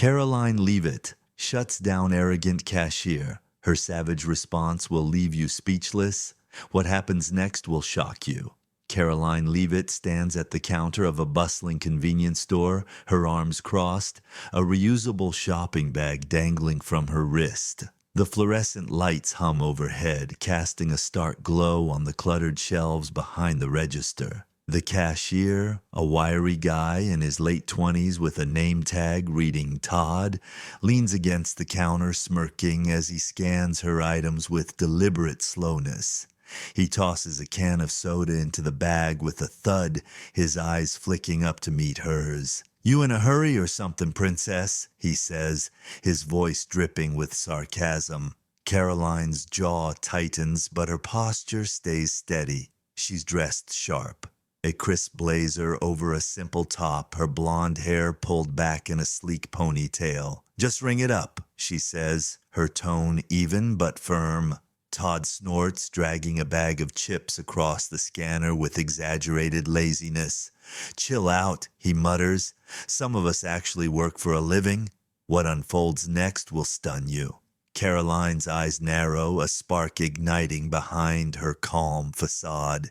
Karoline Leavitt shuts down arrogant cashier. Her savage response will leave you speechless. What happens next will shock you. Karoline Leavitt stands at the counter of a bustling convenience store, her arms crossed, a reusable shopping bag dangling from her wrist. The fluorescent lights hum overhead, casting a stark glow on the cluttered shelves behind the register. The cashier, a wiry guy in his late 20s with a name tag reading Todd, leans against the counter smirking as he scans her items with deliberate slowness. He tosses a can of soda into the bag with a thud, his eyes flicking up to meet hers. "You in a hurry or something, princess?" he says, his voice dripping with sarcasm. Karoline's jaw tightens, but her posture stays steady. She's dressed sharp. A crisp blazer over a simple top, her blonde hair pulled back in a sleek ponytail. "Just ring it up," she says, her tone even but firm. Todd snorts, dragging a bag of chips across the scanner with exaggerated laziness. "Chill out," he mutters. "Some of us actually work for a living. What unfolds next will stun you." Karoline's eyes narrow, a spark igniting behind her calm facade.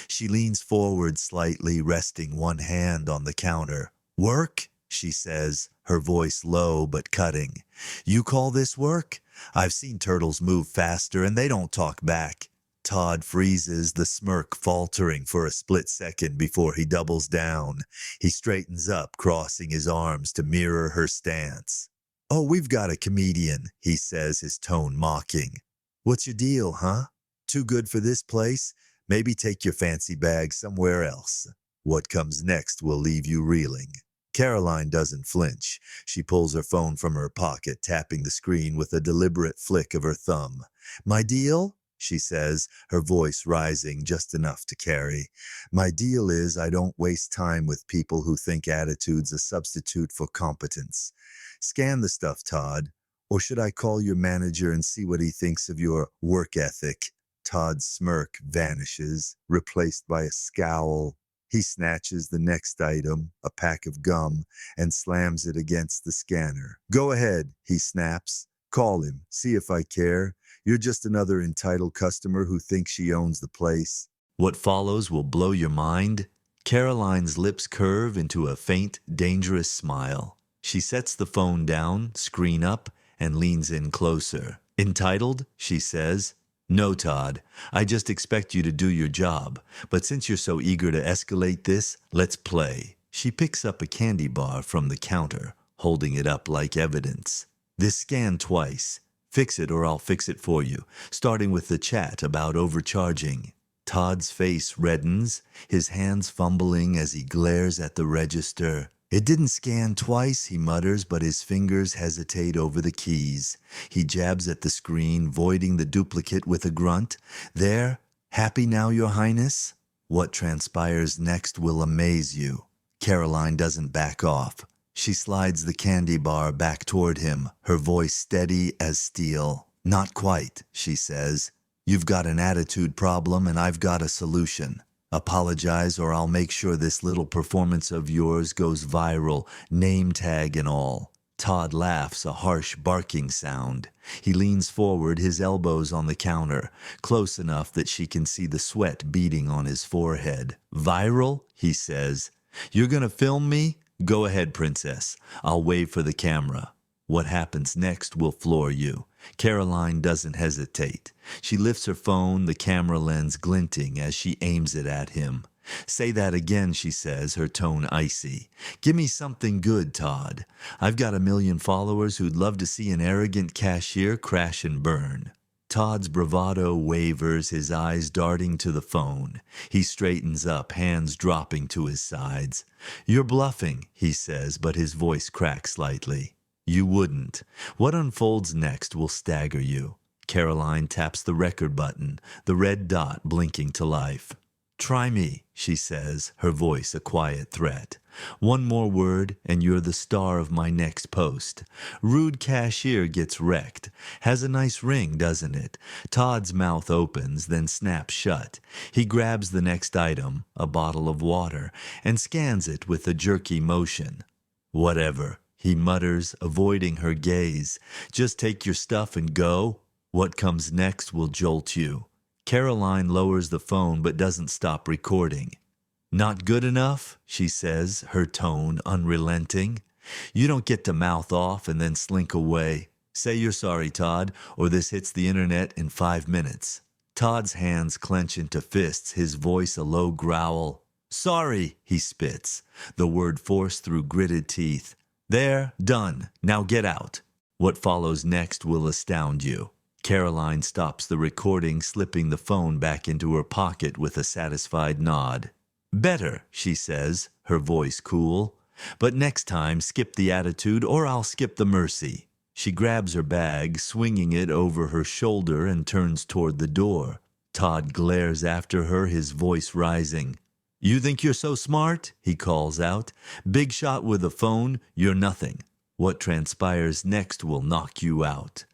She leans forward slightly, resting one hand on the counter. "Work?" she says, her voice low but cutting. "You call this work? I've seen turtles move faster and they don't talk back." Todd freezes, the smirk faltering for a split second before he doubles down. He straightens up, crossing his arms to mirror her stance. "Oh, we've got a comedian," he says, his tone mocking. "What's your deal, huh? Too good for this place? Maybe take your fancy bag somewhere else. What comes next will leave you reeling." Karoline doesn't flinch. She pulls her phone from her pocket, tapping the screen with a deliberate flick of her thumb. "My deal?" she says, her voice rising just enough to carry. "My deal is I don't waste time with people who think attitude's a substitute for competence. Scan the stuff, Todd. Or should I call your manager and see what he thinks of your work ethic?" Todd's smirk vanishes, replaced by a scowl. He snatches the next item, a pack of gum, and slams it against the scanner. "Go ahead," he snaps. "Call him. See if I care. You're just another entitled customer who thinks she owns the place." What follows will blow your mind. Karoline's lips curve into a faint, dangerous smile. She sets the phone down, screen up, and leans in closer. "Entitled?" she says. "No, Todd. I just expect you to do your job. But since you're so eager to escalate this, let's play." She picks up a candy bar from the counter, holding it up like evidence. "This scan twice. Fix it or I'll fix it for you, starting with the chat about overcharging." Todd's face reddens, his hands fumbling as he glares at the register. "It didn't scan twice," he mutters, but his fingers hesitate over the keys. He jabs at the screen, voiding the duplicate with a grunt. "There? Happy now, Your Highness?" What transpires next will amaze you. Karoline doesn't back off. She slides the candy bar back toward him, her voice steady as steel. "Not quite," she says. "You've got an attitude problem and I've got a solution. Apologize or I'll make sure this little performance of yours goes viral, name tag and all." Todd laughs, a harsh barking sound. He leans forward, his elbows on the counter, close enough that she can see the sweat beading on his forehead. "Viral?" he says. "You're gonna film me? Go ahead, princess. I'll wave for the camera. What happens next will floor you." Karoline doesn't hesitate. She lifts her phone, the camera lens glinting as she aims it at him. "Say that again," she says, her tone icy. "Give me something good, Todd. I've got 1,000,000 followers who'd love to see an arrogant cashier crash and burn." Todd's bravado wavers, his eyes darting to the phone. He straightens up, hands dropping to his sides. "You're bluffing," he says, but his voice cracks slightly. "You wouldn't. What unfolds next will stagger you." Karoline taps the record button, the red dot blinking to life. "Try me," she says, her voice a quiet threat. "One more word and you're the star of my next post. Rude cashier gets wrecked. Has a nice ring, doesn't it?" Todd's mouth opens, then snaps shut. He grabs the next item, a bottle of water, and scans it with a jerky motion. "Whatever," he mutters, avoiding her gaze. Just take your stuff and go. What comes next will jolt you. Karoline lowers the phone but doesn't stop recording. Not good enough, she says, her tone unrelenting. You don't get to mouth off and then slink away. Say you're sorry, Todd, or this hits the internet in 5 minutes. Todd's hands clench into fists, his voice a low growl. Sorry, he spits, the word forced through gritted teeth. There, done. Now get out. What follows next will astound you. Karoline stops the recording, slipping the phone back into her pocket with a satisfied nod. Better, she says, her voice cool. But next time, skip the attitude or I'll skip the mercy. She grabs her bag, swinging it over her shoulder, and turns toward the door. Todd glares after her, his voice rising. You think you're so smart? He calls out. Big shot with a phone, you're nothing. What transpires next will knock you out.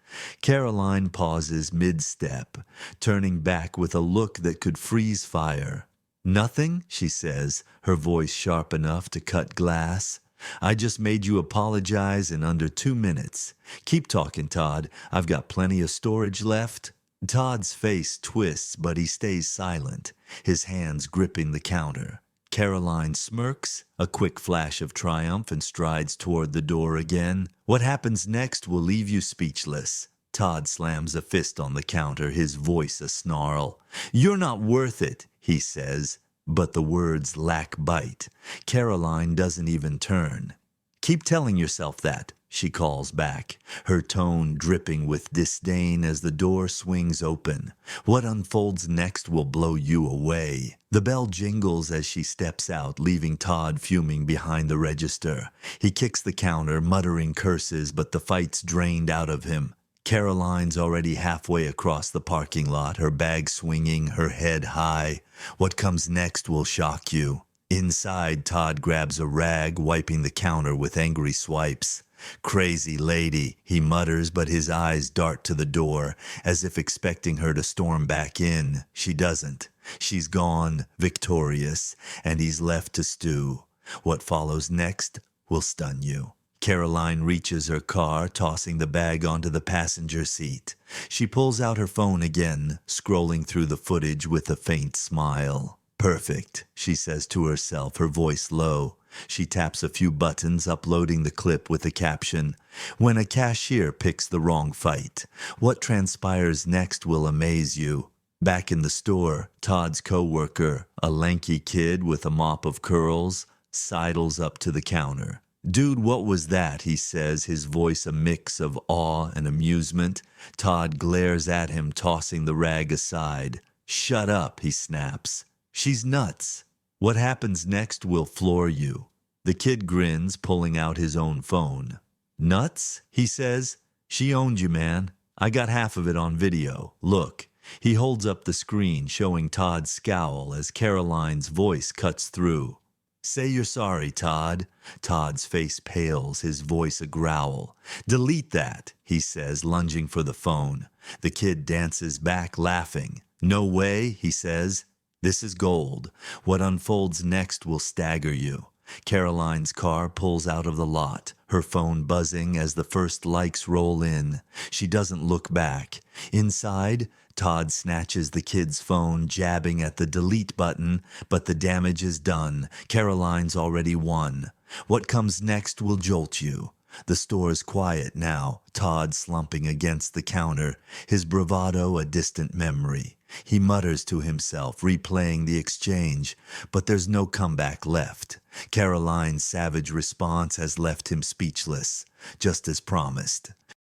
Karoline pauses mid-step, turning back with a look that could freeze fire. Nothing, she says, her voice sharp enough to cut glass. I just made you apologize in under 2 minutes. Keep talking, Todd. I've got plenty of storage left. Todd's face twists, but he stays silent, his hands gripping the counter. Karoline smirks, a quick flash of triumph, and strides toward the door again. What happens next will leave you speechless. Todd slams a fist on the counter, his voice a snarl. You're not worth it, he says, but the words lack bite. Karoline doesn't even turn. Keep telling yourself that, she calls back, her tone dripping with disdain as the door swings open. What unfolds next will blow you away. The bell jingles as she steps out, leaving Todd fuming behind the register. He kicks the counter, muttering curses, but the fight's drained out of him. Karoline's already halfway across the parking lot, her bag swinging, her head high. What comes next will shock you. Inside, Todd grabs a rag, wiping the counter with angry swipes. Crazy lady, he mutters, but his eyes dart to the door, as if expecting her to storm back in. She doesn't. She's gone, victorious, and he's left to stew. What follows next will stun you. Karoline reaches her car, tossing the bag onto the passenger seat. She pulls out her phone again, scrolling through the footage with a faint smile. Perfect, she says to herself, her voice low. She taps a few buttons, uploading the clip with a caption. When a cashier picks the wrong fight, what transpires next will amaze you. Back in the store, Todd's co-worker, a lanky kid with a mop of curls, sidles up to the counter. Dude, what was that? He says, his voice a mix of awe and amusement. Todd glares at him, tossing the rag aside. Shut up, he snaps. She's nuts. What happens next will floor you. The kid grins, pulling out his own phone. Nuts? He says. She owned you, man. I got half of it on video. Look. He holds up the screen, showing Todd's scowl as Karoline's voice cuts through. Say you're sorry, Todd. Todd's face pales, his voice a growl. Delete that, he says, lunging for the phone. The kid dances back, laughing. No way, he says. This is gold. What unfolds next will stagger you. Karoline's car pulls out of the lot, her phone buzzing as the first likes roll in. She doesn't look back. Inside, Todd snatches the kid's phone, jabbing at the delete button, but the damage is done. Karoline's already won. What comes next will jolt you. The store's quiet now, Todd slumping against the counter, his bravado a distant memory. He mutters to himself, replaying the exchange, but there's no comeback left. Karoline's savage response has left him speechless, just as promised.